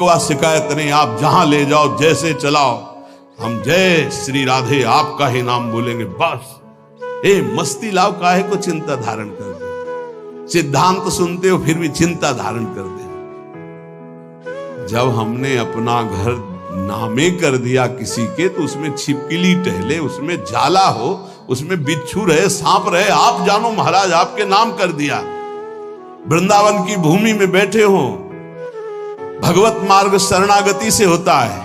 शिकवा शिकायत नहीं, आप जहां ले जाओ जैसे चलाओ, हम जय श्री राधे आपका ही नाम बोलेंगे बस। मस्ती लाओ, काहे को चिंता धारण कर दे। सिद्धांत सुनते हो फिर भी चिंता धारण कर दे। जब हमने अपना घर नामे कर दिया किसी के, तो उसमें छिपकली टहले, उसमें जाला हो, उसमें बिच्छू रहे, सांप रहे, आप जानो महाराज, आपके नाम कर दिया। वृंदावन की भूमि में बैठे हो, भगवत मार्ग शरणागति से होता है,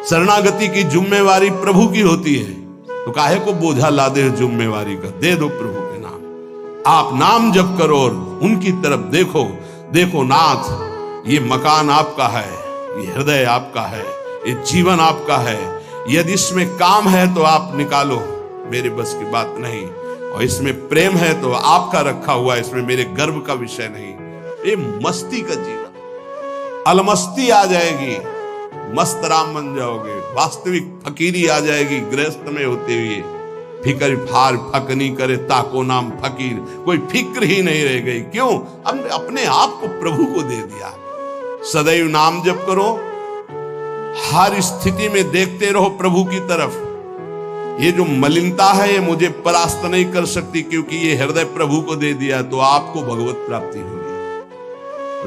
शरणागति की जिम्मेवारी प्रभु की होती है, तो काहे को बोझा ला दे जिम्मेवारी का, दे दो प्रभु के नाम। आप नाम जप करो और उनकी तरफ देखो, देखो नाथ ये मकान आपका है, ये हृदय आपका है, ये जीवन आपका है, यदि इसमें काम है तो आप निकालो, मेरे बस की बात नहीं, और इसमें प्रेम है तो आपका रखा हुआ है, इसमें मेरे गर्व का विषय नहीं। ये मस्ती का जीवन, अलमस्ती आ जाएगी, मस्त राम बन जाओगे, वास्तविक फकीरी आ जाएगी गृहस्थ में होते हुए। फिकर फार फकनी करे ताको नाम फकीर, कोई फिक्र ही नहीं रह गई। क्यों? हमने अपने आप को प्रभु को दे दिया। सदैव नाम जप करो, हर स्थिति में देखते रहो प्रभु की तरफ। ये जो मलिनता है ये मुझे परास्त नहीं कर सकती, क्योंकि ये हृदय प्रभु को दे दिया, तो आपको भगवत प्राप्ति होगी।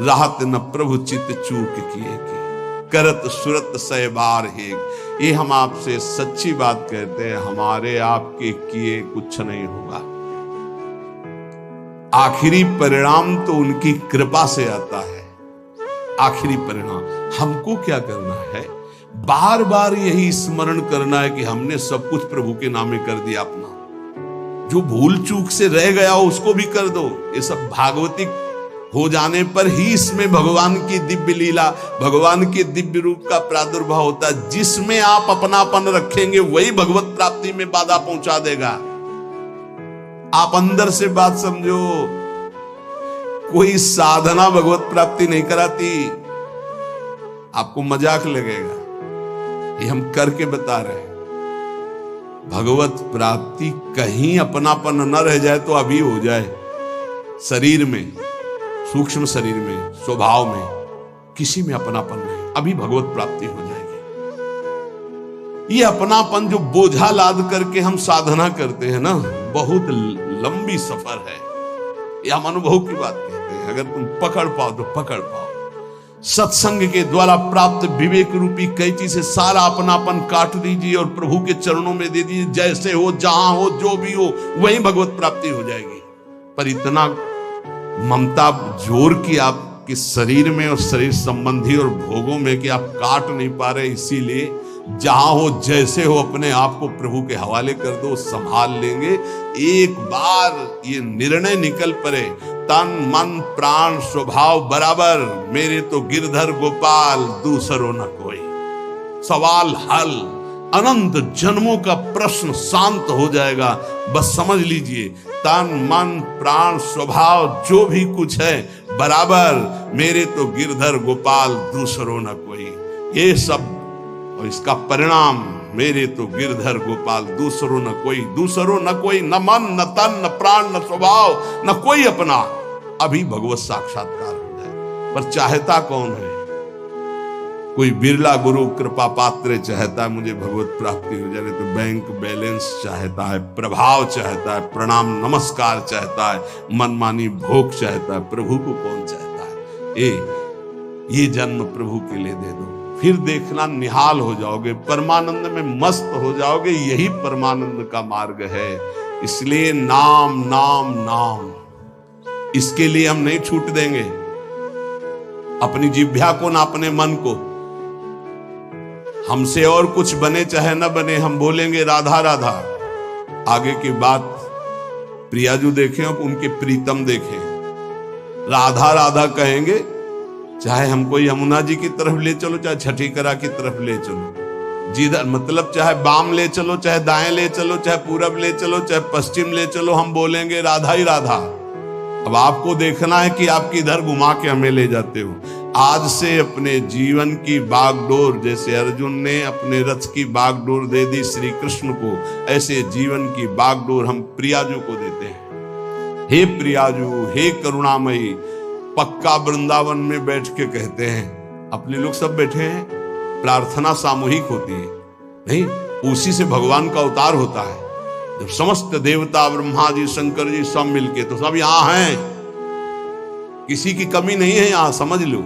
राहत न प्रभु चित्त चूक किए की, करत सुरत सय बार हेग। ये हम आपसे सच्ची बात कहते हैं, हमारे आपके किए कुछ नहीं होगा। आखिरी परिणाम तो उनकी कृपा से आता है। आखिरी परिणाम हमको क्या करना है? बार बार यही स्मरण करना है कि हमने सब कुछ प्रभु के नामे कर दिया अपना। जो भूल चूक से रह गया हो उसको भी कर दो। ये सब भागवतिक हो जाने पर ही इसमें भगवान की दिव्य लीला, भगवान के दिव्य रूप का प्रादुर्भाव होता है। जिसमें आप अपनापन रखेंगे वही भगवत प्राप्ति में बाधा पहुंचा देगा। आप अंदर से बात समझो, कोई साधना भगवत प्राप्ति नहीं कराती। आपको मजाक लगेगा, ये हम करके बता रहे हैं। भगवत प्राप्ति कहीं अपनापन न रह जाए तो अभी हो जाए। शरीर में, सूक्ष्म शरीर में, स्वभाव में, किसी में अपनापन नहीं, अभी भगवत प्राप्ति हो जाएगी। ये अपनापन जो बोझा लाद करके हम साधना करते हैं ना, बहुत लंबी सफर है। ये हम अनुभव की बात कहते हैं। अगर तुम पकड़ पाओ तो पकड़ पाओ। सत्संग के द्वारा प्राप्त विवेक रूपी कैंची से सारा अपनापन काट दीजिए और प्रभु के चरणों में दे दीजिए। जैसे हो, जहां हो, जो भी हो, वही भगवत प्राप्ति हो जाएगी। पर इतना ममता जोर की आपके शरीर में और शरीर संबंधी और भोगों में कि आप काट नहीं पा रहे, इसीलिए जहां हो, जैसे हो, अपने आप को प्रभु के हवाले कर दो, संभाल लेंगे। एक बार ये निर्णय निकल पड़े, तन मन प्राण स्वभाव बराबर, मेरे तो गिरधर गोपाल दूसरो न कोई। सवाल हल, अनंत जन्मों का प्रश्न शांत हो जाएगा। बस समझ लीजिए, तन मन प्राण स्वभाव जो भी कुछ है बराबर, मेरे तो गिरधर गोपाल दूसरो न कोई। ये सब और इसका परिणाम, मेरे तो गिरधर गोपाल दूसरो न कोई। दूसरो न कोई, न मन न तन न प्राण न स्वभाव न कोई अपना। अभी भगवत साक्षात्कार हो जाए। पर चाहता कौन है? कोई बिरला गुरु कृपा पात्र चाहता है मुझे भगवत प्राप्ति हो जाए, तो बैंक बैलेंस चाहता है, प्रभाव चाहता है, प्रणाम नमस्कार चाहता है, मनमानी भोग चाहता है। प्रभु को कौन चाहता है? ये जन्म प्रभु के लिए दे दो, फिर देखना निहाल हो जाओगे, परमानंद में मस्त हो जाओगे। यही परमानंद का मार्ग है। इसलिए नाम नाम नाम, इसके लिए हम नहीं छूट देंगे अपनी जिह्वा को ना अपने मन को। हमसे और कुछ बने चाहे न बने, हम बोलेंगे राधा राधा। आगे की बात प्रियाजू देखें और उनके प्रीतम देखें, राधा राधा कहेंगे। चाहे हमको यमुना जी की तरफ ले चलो, चाहे छठीकरा की तरफ ले चलो, जिधर मतलब चाहे बाम ले चलो, चाहे दाएं ले चलो, चाहे पूरब ले चलो, चाहे पश्चिम ले चलो, हम बोलेंगे राधा ही राधा। अब आपको देखना है कि आप किधर घुमा के हमें ले जाते हो। आज से अपने जीवन की बागडोर, जैसे अर्जुन ने अपने रथ की बागडोर दे दी श्री कृष्ण को, ऐसे जीवन की बागडोर हम प्रियाजू को देते हैं। हे प्रियाजू, हे करुणामयी, पक्का वृंदावन में बैठ के कहते हैं, अपने लोग सब बैठे हैं, प्रार्थना सामूहिक होती है, नहीं, उसी से भगवान का अवतार होता है। जब समस्त देवता, ब्रह्मा जी, शंकर जी सब मिलके, तो सब यहां हैं, किसी की कमी नहीं है यहां, समझ लो।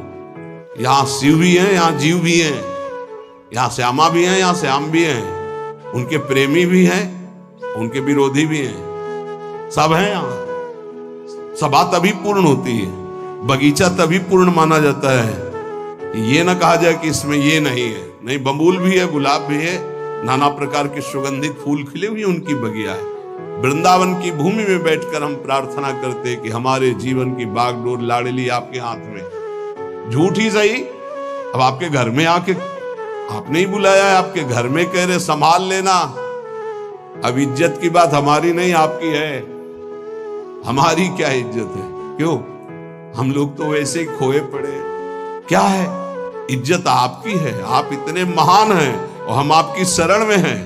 यहां शिव भी हैं, यहां जीव भी हैं, यहां श्यामा भी हैं, यहां श्याम भी हैं, उनके प्रेमी भी हैं, उनके विरोधी भी हैं, सब हैं यहां। सभा तभी पूर्ण होती है, बगीचा तभी पूर्ण माना जाता है। ये ना कहा जाए कि इसमें ये नहीं है, नहीं, बबूल भी है, गुलाब भी है, नाना प्रकार के सुगंधित फूल खिले हुए उनकी बगिया है। वृंदावन की भूमि में बैठकर हम प्रार्थना करते कि हमारे जीवन की बागडोर लाडली आपके हाथ में। झूठ ही सही, अब आपके घर में आके आपने ही बुलाया है, आपके घर में कह रहे संभाल लेना। अब इज्जत की बात हमारी नहीं आपकी है, हमारी क्या इज्जत है? क्यों? हम लोग तो वैसे ही खोए पड़े। क्या है? इज्जत आपकी है, आप इतने महान हैं और हम आपकी शरण में हैं।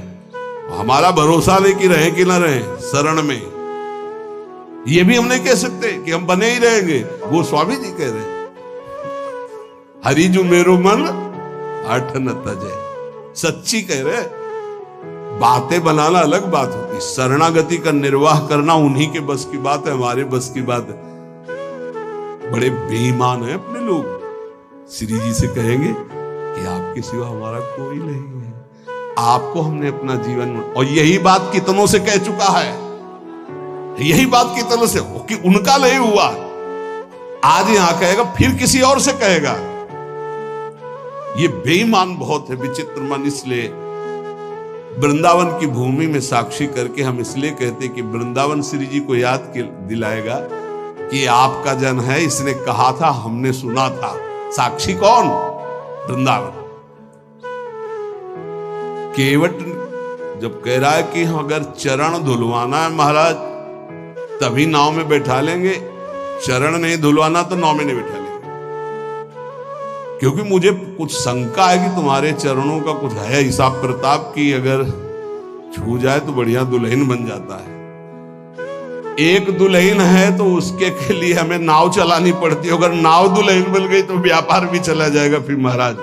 हमारा भरोसा नहीं कि रहे कि ना रहे शरण में, ये भी हम नहीं कह सकते कि हम बने ही रहेंगे। गोस्वामी जी कह रहे, हरिजु मेरो मन हठ न तजे, सच्ची कह रहे। बातें बनाना अलग बात होती, शरणागति का निर्वाह करना उन्हीं के बस की बात है, हमारे बस की बात है। बड़े बेईमान हैं अपने लोग। श्री जी से कहेंगे कि आपके सिवा हमारा कोई नहीं है, आपको हमने अपना जीवन, और यही बात कितनों से कह चुका है, यही बात कितनों से, कि उनका नहीं हुआ, आज यहां कहेगा, फिर किसी और से कहेगा। ये बेईमान बहुत है, विचित्र मन। इसलिए वृंदावन की भूमि में साक्षी करके हम इसलिए कहते कि वृंदावन श्री जी को याद दिलाएगा कि आपका जन है, इसने कहा था, हमने सुना था। साक्षी कौन? वृंदावन। केवट जब कह रहा है कि अगर चरण धुलवाना है महाराज तभी नाव में बैठा लेंगे, चरण नहीं धुलवाना तो नाव में नहीं बैठा लेंगे, क्योंकि मुझे कुछ शंका है कि तुम्हारे चरणों का कुछ है हिसाब प्रताप की, अगर छू जाए तो बढ़िया दुल्हन बन जाता है। एक दुल्हन है तो उसके के लिए हमें नाव चलानी पड़ती है, अगर नाव दुल्हन बन गई तो व्यापार भी चला जाएगा। फिर महाराज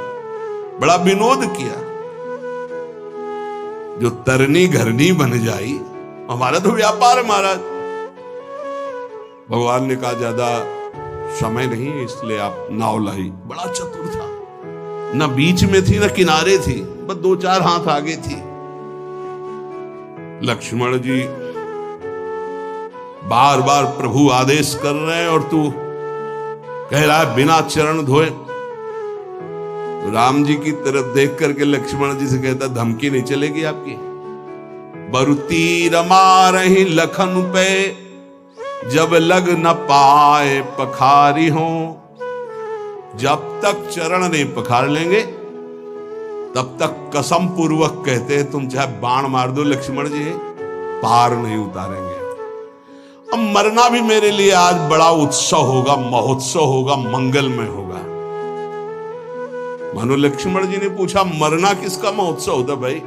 बड़ा विनोद किया, जो तरनी घरनी बन जाई, हमारा तो व्यापार है महाराज। भगवान ने कहा ज्यादा समय नहीं है, इसलिए आप नाव लाई। बड़ा चतुर था, न बीच में थी न किनारे थी, बस 2-4 हाथ आगे थी। लक्ष्मण जी बार बार प्रभु आदेश कर रहे हैं और तू कह रहा है बिना चरण धोए। तो राम जी की तरफ देख करके लक्ष्मण जी से कहता, धमकी नहीं चलेगी आपकी। बरुती रमा रही लखन पे, जब लग न पाए पखारी हो। जब तक चरण नहीं पखार लेंगे तब तक कसम पूर्वक कहते हैं तुम चाहे बाण मार दो लक्ष्मण जी, पार नहीं उतारेंगे। अब मरना भी मेरे लिए आज बड़ा उत्सव होगा, महोत्सव होगा, मंगलमय होगा। मानो लक्ष्मण जी ने पूछा, मरना किसका महोत्सव होता भाई?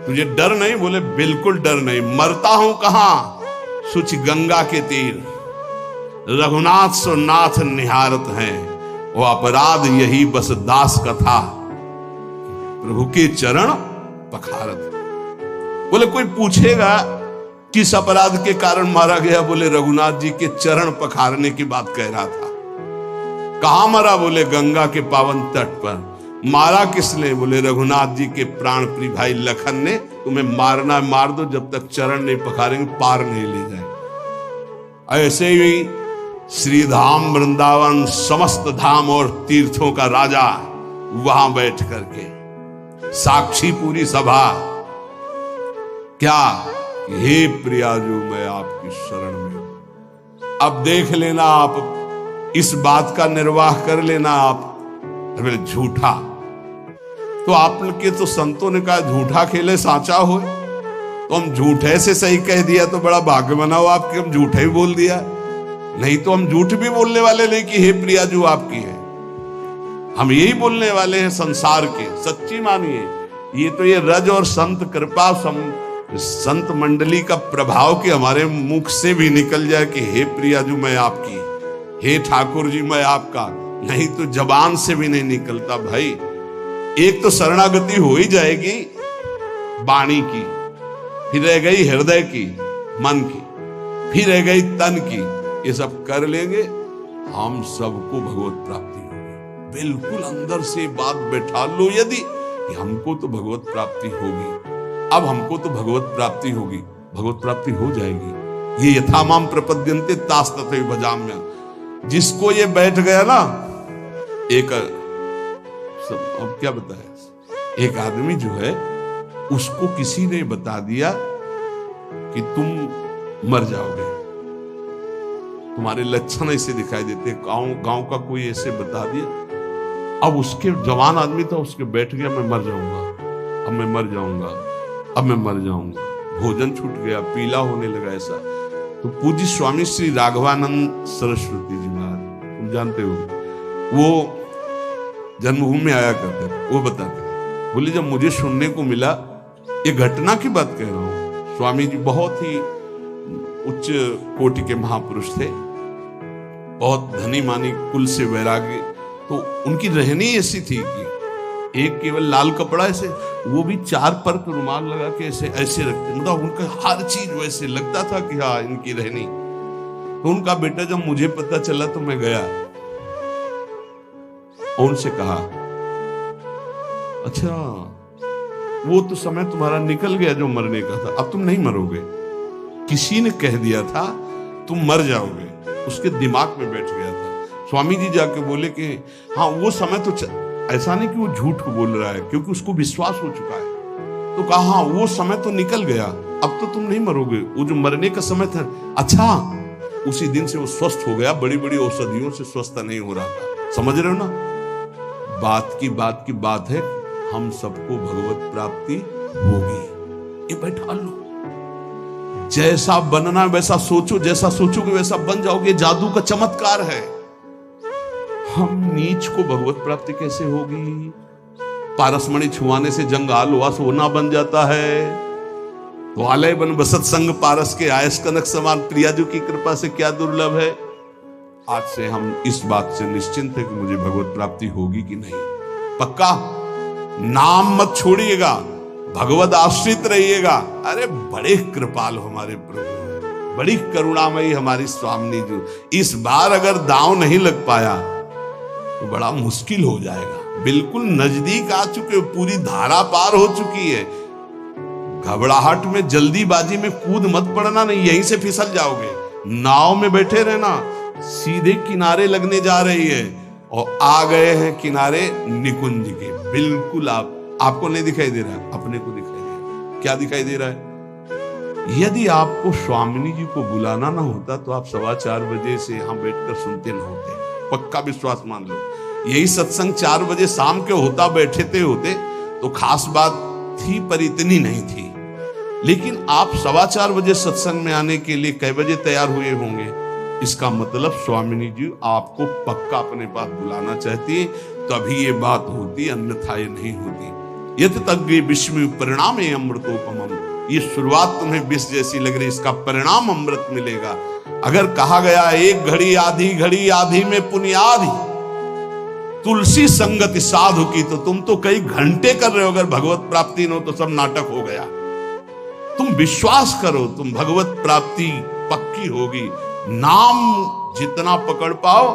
तुझे डर नहीं? बोले बिल्कुल डर नहीं। मरता हूं कहां? सुच गंगा के तीर, रघुनाथ सो नाथ निहारत हैं, वो अपराध यही बस दास का था, प्रभु के चरण पखारत। बोले कोई पूछेगा किस अपराध के कारण मारा गया? बोले रघुनाथ जी के चरण पखारने की बात कह रहा था। कहां मरा? बोले गंगा के पावन तट पर। मारा किसने? बोले रघुनाथ जी के प्राण प्रिय भाई लखन ने। तुम्हें मारना मार दो, जब तक चरण नहीं पखारेंगे पार नहीं ले जाए। ऐसे ही श्री धाम वृंदावन समस्त धाम और तीर्थों का राजा वहां बैठ करके साक्षी पूरी सभा, क्या हे प्रियाजू मैं आपकी शरण में हूं। अब देख लेना, आप इस बात का निर्वाह कर लेना। आप झूठा तो आपके तो संतों ने कहा झूठा खेले साचा हो, तो हम झूठे से सही कह दिया तो बड़ा भाग्य बनाओ आपके, हम झूठे ही बोल दिया। नहीं तो हम झूठ भी बोलने वाले नहीं कि हे प्रियाजू आपकी है, हम यही बोलने वाले हैं संसार के। सच्ची मानिए, ये तो ये रज और संत कृपा संत मंडली का प्रभाव कि हमारे मुख से भी निकल जाए कि हे प्रियाजू मैं आपकी, हे ठाकुर जी मैं आपका, नहीं तो जबान से भी नहीं निकलता भाई। एक तो शरणागति हो ही जाएगी वाणी की, फिर रह गई हृदय की, मन की, फिर रह गई तन की। ये सब कर लेंगे, हम सबको भगवत प्राप्ति होगी। बिल्कुल अंदर से बात बैठा लो यदि कि हमको तो भगवत प्राप्ति होगी, अब हमको तो भगवत प्राप्ति होगी, भगवत प्राप्ति हो जाएगी। ये यथा माम प्रपद्यन्ते तास तथैव भजाम्य। जिसको ये बैठ गया ना, एक सब अब क्या बताए, एक आदमी जो है उसको किसी ने बता दिया कि तुम मर जाओगे, तुम्हारे लक्षण ऐसे दिखाई देते, गांव का कोई ऐसे बता दिया। अब उसके जवान आदमी था, उसके बैठ गया मैं मर जाऊंगा, अब मैं मर जाऊंगा, अब मैं मर जाऊंगा। भोजन छूट गया, पीला होने लगा ऐसा। तो पूज्य स्वामी श्री राघवानंद सरस्वती जी महाराज, तुम जानते हो, वो जन्मभूमि में आया करते थे, वो बताते थे, बोले जब मुझे सुनने को मिला, ये घटना की बात कह रहा हूं, स्वामी जी बहुत ही उच्च कोटि के महापुरुष थे, बहुत धनी मानी कुल से वैराग्य। तो उनकी रहनी ऐसी थी कि एक केवल लाल कपड़ा ऐसे, वो भी 4 पर रुमाल लगा के ऐसे ऐसे रखते, मतलब उनका हर चीज वैसे लगता था कि हाँ इनकी रहनी। तो उनका बेटा जब मुझे पता चला तो मैं गया और उनसे कहा, अच्छा वो तो समय तुम्हारा निकल गया जो मरने का था, अब तुम नहीं मरोगे। किसी ने कह दिया था तुम मर जाओगे, उसके दिमाग में बैठ गया था। स्वामी जी जाके बोले कि हाँ वो समय तो ऐसा नहीं कि वो झूठ को बोल रहा है, क्योंकि उसको विश्वास हो चुका है। तो कहा हाँ वो समय तो निकल गया, अब तो तुम नहीं मरोगे, वो जो मरने का समय था। अच्छा, उसी दिन से वो स्वस्थ हो गया, बड़ी बड़ी औषधियों से स्वस्थ नहीं हो रहा था। समझ रहे हो ना, बात की बात है, हम सबको भगवत प्राप्ति होगी। ये बैठा लो, जैसा बनना वैसा सोचो, जैसा सोचोगे वैसा बन जाओगे। जादू का चमत्कार है। हम नीच को भगवत प्राप्ति कैसे होगी? पारसमणि छुआने से जंगाल हुआ सोना बन जाता है। तो आलय बन बसत संग पारस के आयस कनक समान, प्रियाजू की कृपा से क्या दुर्लभ है। आज से हम इस बात से निश्चिंत है कि मुझे भगवत प्राप्ति होगी कि नहीं। पक्का नाम मत छोड़िएगा, भगवत आश्रित रहिएगा। अरे बड़े कृपाल हमारे प्रभु, बड़ी करुणामयी हमारी स्वामिनी जी। इस बार अगर दांव नहीं लग पाया तो बड़ा मुश्किल हो जाएगा। बिल्कुल नजदीक आ चुके, पूरी धारा पार हो चुकी है। घबराहट में जल्दीबाजी में कूद मत पड़ना, नहीं यहीं से फिसल जाओगे। नाव में बैठे रहना, सीधे किनारे लगने जा रही है और आ गए हैं किनारे निकुंज के। बिल्कुल आपको नहीं दिखाई दे रहा है, अपने को दिखाई दे रहा है। क्या दिखाई दे रहा है? यदि आपको स्वामिनी जी को बुलाना ना होता तो आप 4:15 बजे से यहां बैठकर सुनते ना होते। पक्का विश्वास मान लो। यही सत्संग 4 बजे शाम के होता, बैठे होते तो खास बात थी, पर इतनी नहीं थी। लेकिन आप 4:15 बजे सत्संग में आने के लिए कै बजे तैयार हुए होंगे? इसका मतलब स्वामिनी जी आपको पक्का अपने पास बुलाना चाहती है, तभी ये बात होती, अन्यथा ये नहीं होती। यत तग्गे विष्णु परिणाम अमृतोपमम। ये शुरुआत तुम्हें विष जैसी लग रही, इसका परिणाम अमृत मिलेगा। अगर कहा गया एक घड़ी आधी घड़ी, आधी में पुण्याधि, तुलसी संगति साधु की, तो तुम तो कई घंटे कर रहे हो। अगर भगवत प्राप्ति न हो तो सब नाटक हो गया। तुम विश्वास करो, तुम भगवत प्राप्ति पक्की होगी। नाम जितना पकड़ पाओ,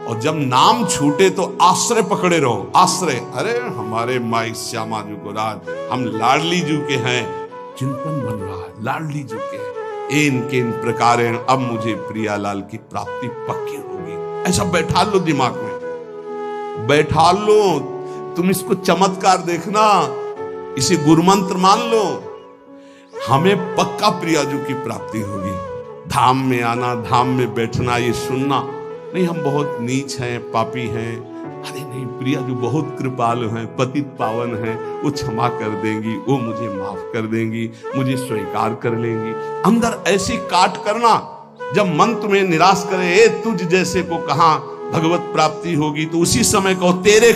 और जब नाम छूटे तो आश्रय पकड़े रहो। आश्रय, अरे हमारे माई श्यामा जी को राज, हम लाडली जी के हैं, चिंतन बन रहा है लाडली जी के। इनके इन प्रकार अब मुझे प्रियालाल की प्राप्ति पक्की होगी। ऐसा बैठा लो दिमाग में, बैठा लो। तुम इसको चमत्कार देखना, इसे गुरुमंत्र मान लो। हमें पक्का प्रियाजू की प्राप्ति होगी। धाम में आना, धाम में बैठना, ये सुनना नहीं हम बहुत नीच हैं, पापी हैं। अरे नहीं, प्रियाजू बहुत कृपालु हैं, पतित पावन हैं, वो क्षमा कर देंगी, वो मुझे माफ कर देंगी, मुझे स्वीकार कर लेंगी। अंदर ऐसी काट करना, जब मन तुम्हें निराश करे, ए तुझ जैसे को कहां भगवत प्राप्ति होगी, तो उसी समय कहो तेरे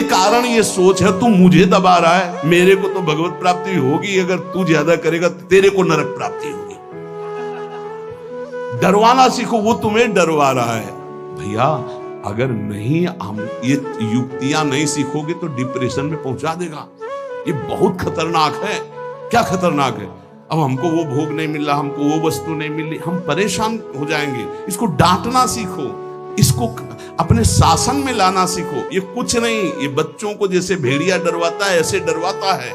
कारण ये सोच है, तू मुझे दबा रहा है, मेरे को तो भगवत प्राप्ति होगी। अगर तू ज्यादा करेगा तो तेरे को नरक प्राप्ति होगी। डरवाना सीखो, वो तुम्हें डरवा रहा है। भैया अगर नहीं हम ये युक्तियां नहीं सीखोगे तो डिप्रेशन में पहुंचा देगा। ये बहुत खतरनाक है। क्या खतरनाक है? अब हमको वो भोग नहीं मिल रहा, हमको वो वस्तु नहीं मिल रही, हम परेशान हो जाएंगे। इसको डांटना सीखो, इसको अपने शासन में लाना सीखो। ये कुछ नहीं, ये बच्चों को जैसे भेड़िया डरवाता है ऐसे डरवाता है।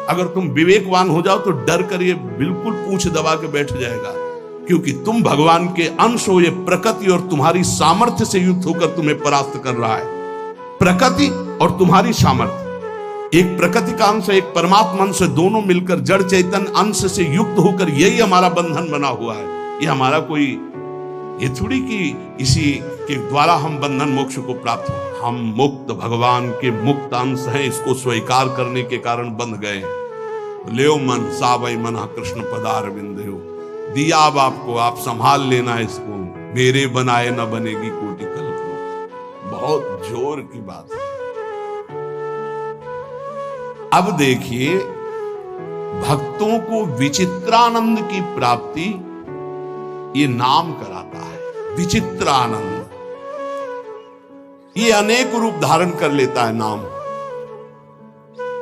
अगर तुम विवेकवान हो जाओ तो डर कर ये बिल्कुल पूंछ दबा के बैठ जाएगा, क्योंकि तुम भगवान के अंश हो। ये प्रकृति और तुम्हारी सामर्थ्य से युक्त होकर तुम्हें परास्त कर रहा है। प्रकृति और तुम्हारी सामर्थ्य, एक प्रकृति का अंश एक परमात्मा अंश, दोनों मिलकर जड़ चैतन्य अंश से युक्त होकर यही हमारा बंधन बना हुआ है। ये हमारा कोई ये थोड़ी कि इसी के द्वारा हम बंधन मोक्ष को प्राप्त हो। हम मुक्त भगवान के मुक्त अंश हैं, इसको स्वीकार करने के कारण बंध गए। ले मन सावै मना कृष्ण पदार बिंदु, दिया अब आपको, आप संभाल लेना इसको। मेरे बनाए न बनेगी कोटि कल्प। बहुत जोर की बात है। अब देखिए, भक्तों को विचित्रानंद की प्राप्ति ये नाम कराता है। विचित्रानंद ये अनेक रूप धारण कर लेता है नाम।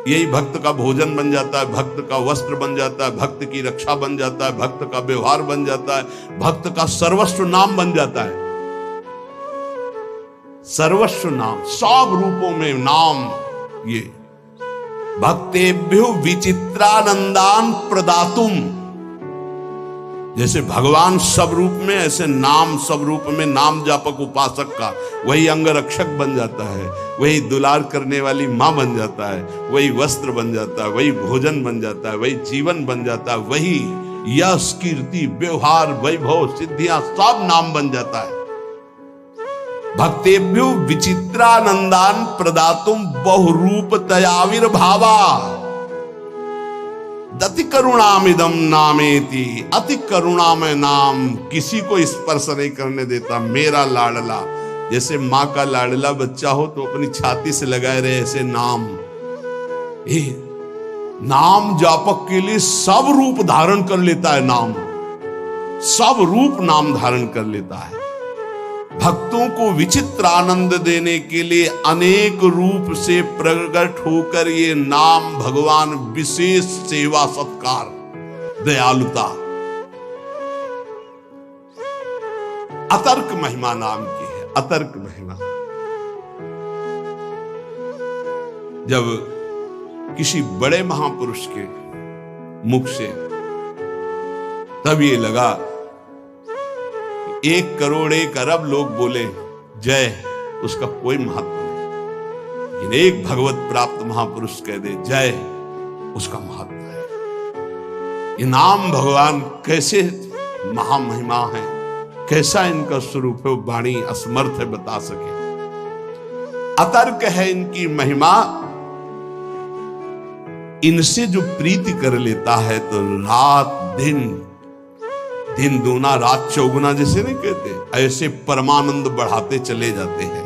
यही भक्त का भोजन बन जाता है, भक्त का वस्त्र बन जाता है, भक्त की रक्षा बन जाता है, भक्त का व्यवहार बन जाता है, भक्त का सर्वस्व नाम बन जाता है। सर्वस्व नाम, सब रूपों में नाम। ये भक्तेभ्यो विचित्रानंदान प्रदातुम, जैसे भगवान सब रूप में, ऐसे नाम सब रूप में। नाम जापक उपासक का वही अंगरक्षक बन जाता है, वही दुलार करने वाली मां बन जाता है, वही वस्त्र बन जाता है, वही भोजन बन जाता है, वही जीवन बन जाता है, वही यश कीर्ति व्यवहार वैभव सिद्धियां सब नाम बन जाता है। भक्तेभ्यो विचित्रानंदान प्रदातुम बहुरूप तयाविर्भावा दति करुणामिदम नामेति। अति करुणामय नाम, किसी को स्पर्श नहीं करने देता। मेरा लाडला, जैसे माँ का लाडला बच्चा हो तो अपनी छाती से लगाए रहे, ऐसे नाम। नाम जापक के लिए सब रूप धारण कर लेता है नाम, सब रूप नाम धारण कर लेता है। भक्तों को विचित्र आनंद देने के लिए अनेक रूप से प्रकट होकर ये नाम भगवान विशेष सेवा सत्कार दयालुता अतर्क महिमा नाम की है। अतर्क महिमा, जब किसी बड़े महापुरुष के मुख से तब ये लगा 1 करोड़ 1 अरब लोग बोले जय, उसका कोई महत्व नहीं। लेकिन एक भगवत प्राप्त महापुरुष कह दे जय, उसका महत्व है। ये नाम भगवान कैसे महामहिमा है, कैसा इनका स्वरूप है, वाणी असमर्थ है बता सके। अतर्क है इनकी महिमा। इनसे जो प्रीति कर लेता है तो रात दिन, दिन दूना रात चौगुना जैसे नहीं कहते, ऐसे परमानंद बढ़ाते चले जाते हैं।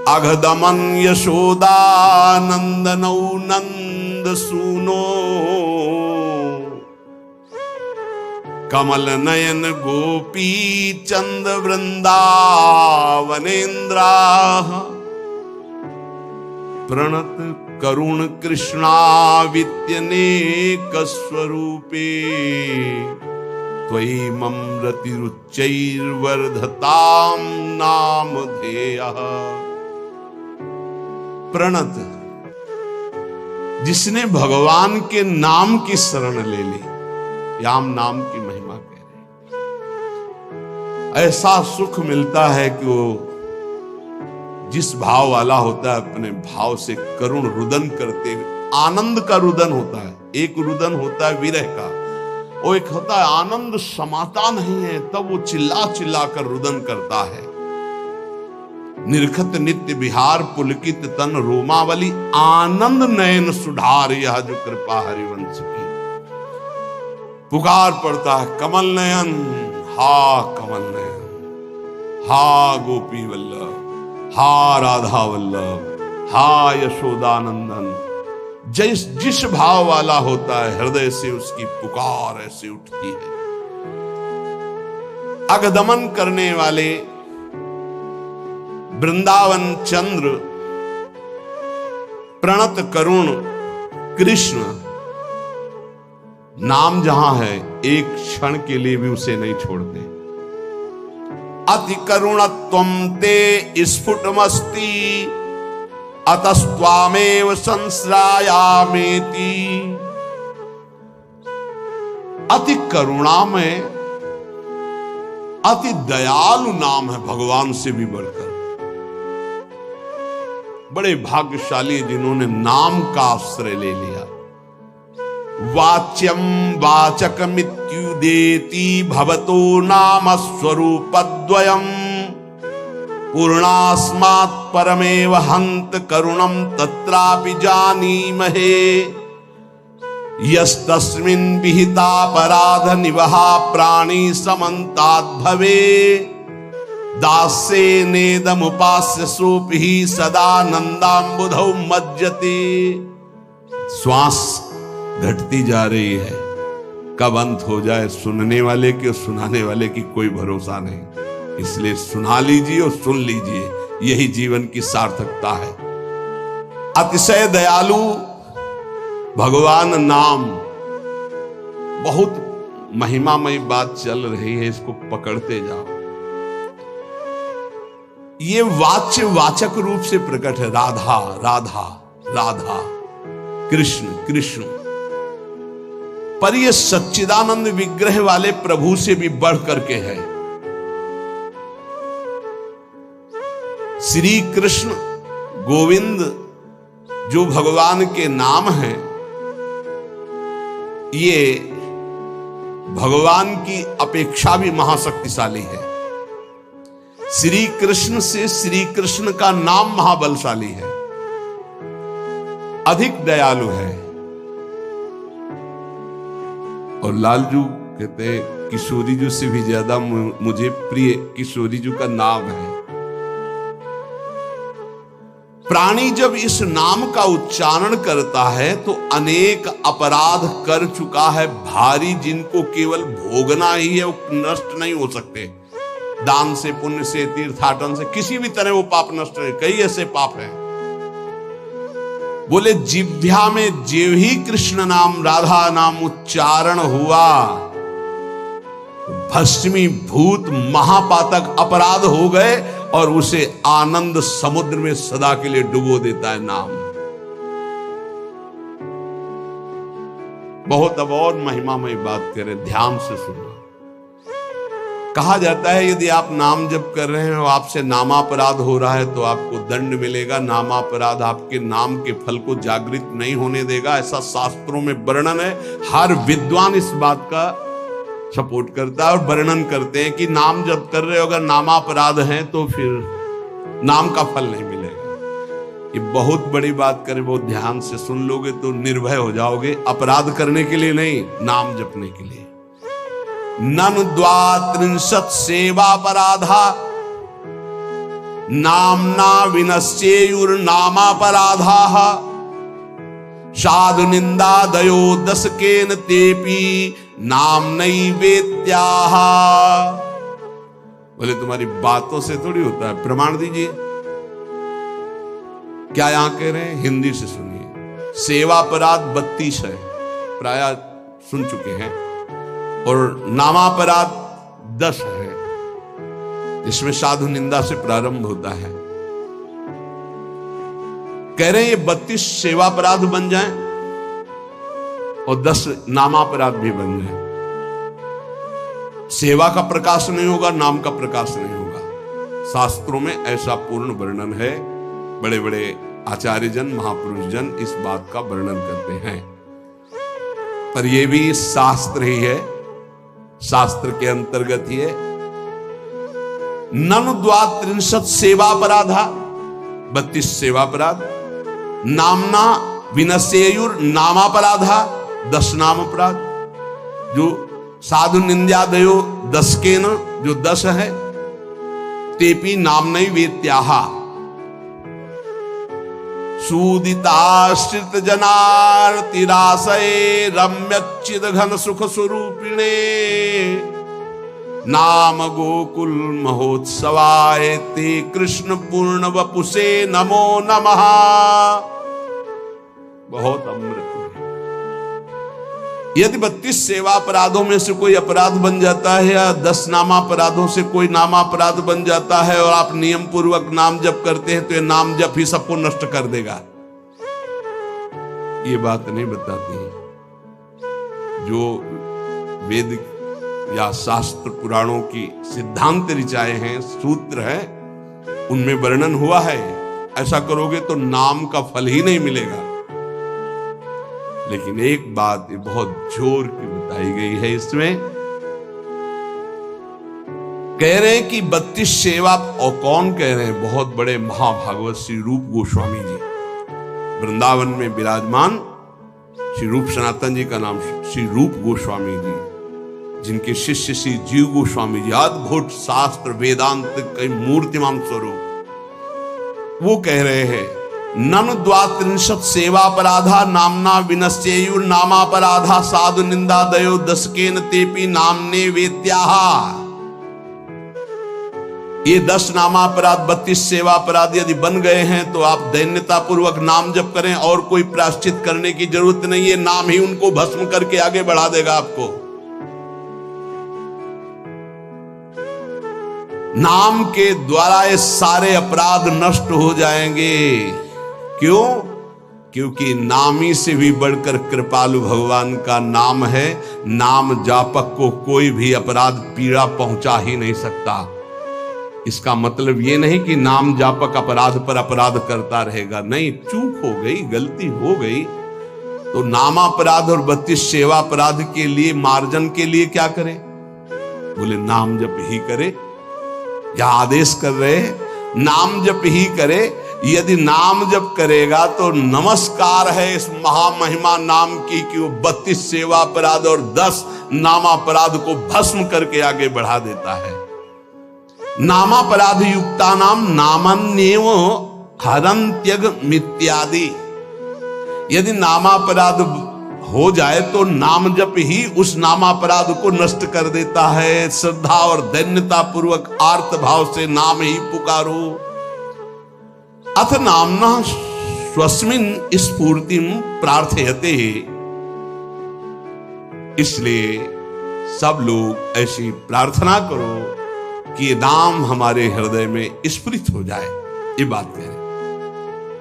अघदमन यशोदा नंदनौ नंद सूनो, कमल नयन गोपी चंद वृंदावनेन्द्रा, प्रणत करुण कृष्णावित्यनेक स्वरूपे, त्वयि ममृतिरुच्चैर्वर्धतां नामधेयः। प्रणत, जिसने भगवान के नाम की शरण ले ली, याम नाम की महिमा कह रहे। ऐसा सुख मिलता है कि वो जिस भाव वाला होता है अपने भाव से करुण रुदन करते, आनंद का रुदन होता है। एक रुदन होता है विरह का, वो एक होता है आनंद समाता नहीं है, तब वो चिल्ला चिल्ला कर रुदन करता है। निर्खत नित्य विहार पुलकित तन रोमावली, आनंद नयन सुधार, यह जो कृपा हरिवंश की। पुकार पड़ता है कमल नयन, हा कमल नयन, हा गोपी वल्लभ, हा राधा वल्लभ, हा यशोदानंदन। जिस भाव वाला होता है हृदय से उसकी पुकार ऐसे उठती है। अगदमन करने वाले वृंदावन चंद्र प्रणत करुण कृष्ण नाम जहां है एक क्षण के लिए भी उसे नहीं छोड़ते। अति करुणत्वं ते स्फुटमस्ति अतस्त्वामेव संश्रायामेति। अति करुणामय अति दयालु नाम है भगवान से भी बढ़कर। बड़े भाग्यशाली जिन्होंने नाम का आश्रय ले लिया। वाच्यम वाचकमित्युदेति भवतो नाम स्वरूपद्वयम् पूर्णास्मात् परमेव हन्त करुणं तत्रापि जानीमहे। यस्तस्मिन् विहितापराध निवहा प्राणी समन्तात् भवे दास्ये नेदमुपास्य सोऽपि सदानन्दाम्बुधौ मज्जति। श्वास घटती जा रही है, कब अंत हो जाए सुनने वाले की और सुनाने वाले की कोई भरोसा नहीं। इसलिए सुना लीजिए और सुन लीजिए, यही जीवन की सार्थकता है। अतिशय दयालु भगवान नाम, बहुत महिमामयी बात चल रही है, इसको पकड़ते जाओ। ये वाच्य वाचक रूप से प्रकट है। राधा राधा राधा, कृष्ण कृष्ण, पर ये सच्चिदानंद विग्रह वाले प्रभु से भी बढ़ करके है। श्री कृष्ण गोविंद जो भगवान के नाम हैं, ये भगवान की अपेक्षा भी महाशक्तिशाली है। श्री कृष्ण से श्री कृष्ण का नाम महाबलशाली है, अधिक दयालु है। और लालजू कहते हैं किशोरी जी से भी ज्यादा मुझे प्रिय किशोरी जी का नाम है। प्राणी जब इस नाम का उच्चारण करता है तो अनेक अपराध कर चुका है भारी, जिनको केवल भोगना ही है, वो नष्ट नहीं हो सकते। दान से, पुण्य से, तीर्थाटन से, किसी भी तरह वो पाप नष्ट नहीं। कई ऐसे पाप हैं। बोले जिह्वा में जेव ही कृष्ण नाम राधा नाम उच्चारण हुआ, भस्मी भूत महापातक अपराध हो गए और उसे आनंद समुद्र में सदा के लिए डुबो देता है नाम। बहुत अब और महिमामयी बात करें, ध्यान से सुनना। कहा जाता है यदि आप नाम जप कर रहे हैं और आपसे नामापराध हो रहा है तो आपको दंड मिलेगा। नामापराध आपके नाम के फल को जागृत नहीं होने देगा, ऐसा शास्त्रों में वर्णन है। हर विद्वान इस बात का सपोर्ट करता है और वर्णन करते हैं कि नाम जप कर रहे हो अगर नामापराध है तो फिर नाम का फल नहीं मिलेगा। ये बहुत बड़ी बात करें, बहुत ध्यान से सुन लोगे तो निर्भय हो जाओगे। अपराध करने के लिए नहीं, नाम जपने के लिए। ननु द्वात्रिंशत् सेवापराधा नाम्ना विनश्येयुर्नामापराधाः साधु निंदादयो दशकेन तेपि नाम्नैवेत्याः। बोले तुम्हारी बातों से थोड़ी होता है, प्रमाण दीजिए। क्या यहां कह रहे हैं? हिंदी से सुनिए। सेवापराध 32 है, प्राय सुन चुके हैं, और नामापराध 10 है, जिसमें साधु निंदा से प्रारंभ होता है। कह रहे हैं ये 32 सेवापराध बन जाएं और 10 नामापराध भी बन जाएं। सेवा का प्रकाश नहीं होगा, नाम का प्रकाश नहीं होगा। शास्त्रों में ऐसा पूर्ण वर्णन है। बड़े बड़े आचार्यजन, महापुरुष जन इस बात का वर्णन करते हैं। पर यह भी शास्त्र ही है, शास्त्र के अंतर्गत ही है। ननु द्वात्रिंशत् सेवापराधा, 32 सेवापराध। नामना विनश्येयुर नामापराधा, 10 नामापराध। जो साधु निंदादयो 10 के न, जो 10 है। तेपि नाम्नैवेत्याः सूदिताश्रित जनार्तिराशये रम्यच्चिद घन सुख स्वरूपिणे नाम गोकुल महोत्सवाय ते कृष्ण पूर्ण वपुषे नमो नमः। बहुत अमृत है। यदि 32 सेवा अपराधों में से कोई अपराध बन जाता है या 10 नामापराधों से कोई नामापराध बन जाता है और आप नियम पूर्वक नाम जप करते हैं तो ये नाम जप ही सबको नष्ट कर देगा। ये बात नहीं बताती है। जो वेद या शास्त्र पुराणों की सिद्धांत ऋचाएं हैं, सूत्र हैं, उनमें वर्णन हुआ है ऐसा करोगे तो नाम का फल ही नहीं मिलेगा। लेकिन एक बात ये बहुत जोर की बताई गई है इसमें, कह रहे हैं कि 32 सेवा, और कौन कह रहे हैं? बहुत बड़े महाभागवत श्री रूप गोस्वामी जी, वृंदावन में विराजमान श्री रूप सनातन जी का नाम श्री रूप गोस्वामी जी, जिनके शिष्य श्री जीव गोस्वामी जी, अद्भुत शास्त्र वेदांत के मूर्तिमान स्वरूप, वो कह रहे हैं ननु 32 सेवापराधा नामना विनश्येयुर नामापराधा साधु निंदा दयो दशकेन तेपि नामने वेत्याः। ये 10 नामापराध 32 सेवापराध यदि बन गए हैं तो आप दैन्यता पूर्वक नाम जप करें और कोई प्रायश्चित करने की जरूरत नहीं है। नाम ही उनको भस्म करके आगे बढ़ा देगा आपको। नाम के द्वारा ये सारे अपराध नष्ट हो जाएंगे। क्यों? क्योंकि नामी से भी बढ़कर कृपालु भगवान का नाम है। नाम जापक को कोई भी अपराध पीड़ा पहुंचा ही नहीं सकता। इसका मतलब ये नहीं कि नाम जापक अपराध पर अपराध करता रहेगा, नहीं। चूक हो गई, गलती हो गई तो नामापराध और 32 सेवा अपराध के लिए मार्जन के लिए क्या करें? बोले नाम जप ही करे। या आदेश कर रहे हैं नाम जप ही करे। यदि नाम जप करेगा तो नमस्कार है इस महामहिमा नाम की कि वो 32 सेवा अपराध और 10 नामापराध को भस्म करके आगे बढ़ा देता है। नामापराध युक्ता नाम नामन्येव हरन्त्यग मित्यादि। यदि नामापराध हो जाए तो नाम जप ही उस नामापराध को नष्ट कर देता है। श्रद्धा और दैन्यता पूर्वक आर्त भाव से नाम ही पुकारो। अथ नामना स्वस्मिन स्फूर्तिम प्रार्थयते। इसलिए सब लोग ऐसी प्रार्थना करो कि ये नाम हमारे हृदय में स्फुरित हो जाए। ये बात कह रहे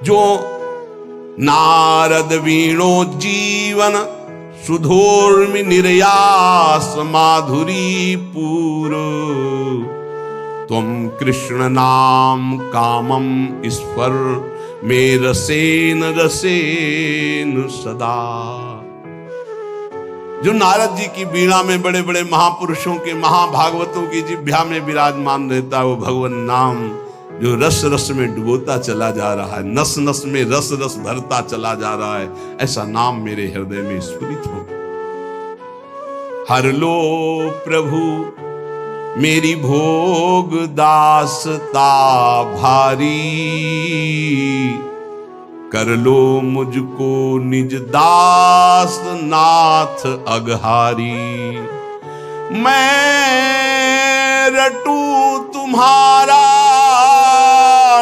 जो नारद वीणो जीवन सुधोर्मि निर्यास माधुरी पूर त्वं कृष्ण नाम कामम स्फर मे रसेन रसेन सदा। जो नारद जी की वीणा में बड़े बड़े महापुरुषों के महाभागवतों की जिह्वा में विराजमान रहता है वो भगवान नाम, जो रस रस में डुबोता चला जा रहा है, नस नस में रस रस भरता चला जा रहा है, ऐसा नाम मेरे हृदय में स्फुरित हो। हर लो प्रभु मेरी भोग दासता भारी, कर लो मुझको निज दास नाथ अघहारी। मैं रटू तुम्हारा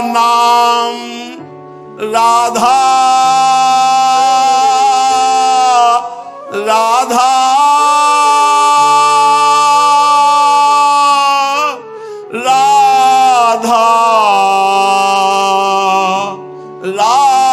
नाम राधा राधा राधा राधा।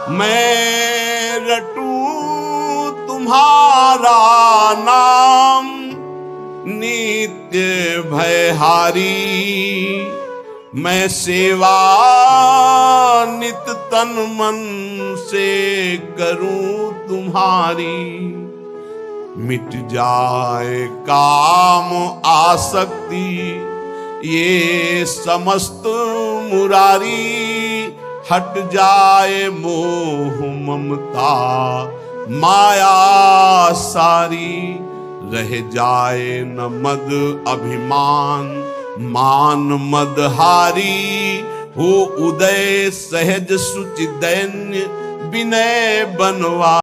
मैं रटू तुम्हारा नाम नित्य भयहारी। मैं सेवा नित तन मन से करूं तुम्हारी। मिट जाए काम आसक्ति ये समस्त मुरारी। हट जाए मोह ममता माया सारी, रह जाए न मद अभिमान, मान मद हारी, हो उदय सहज सुचि दैन्य विनय बनवा।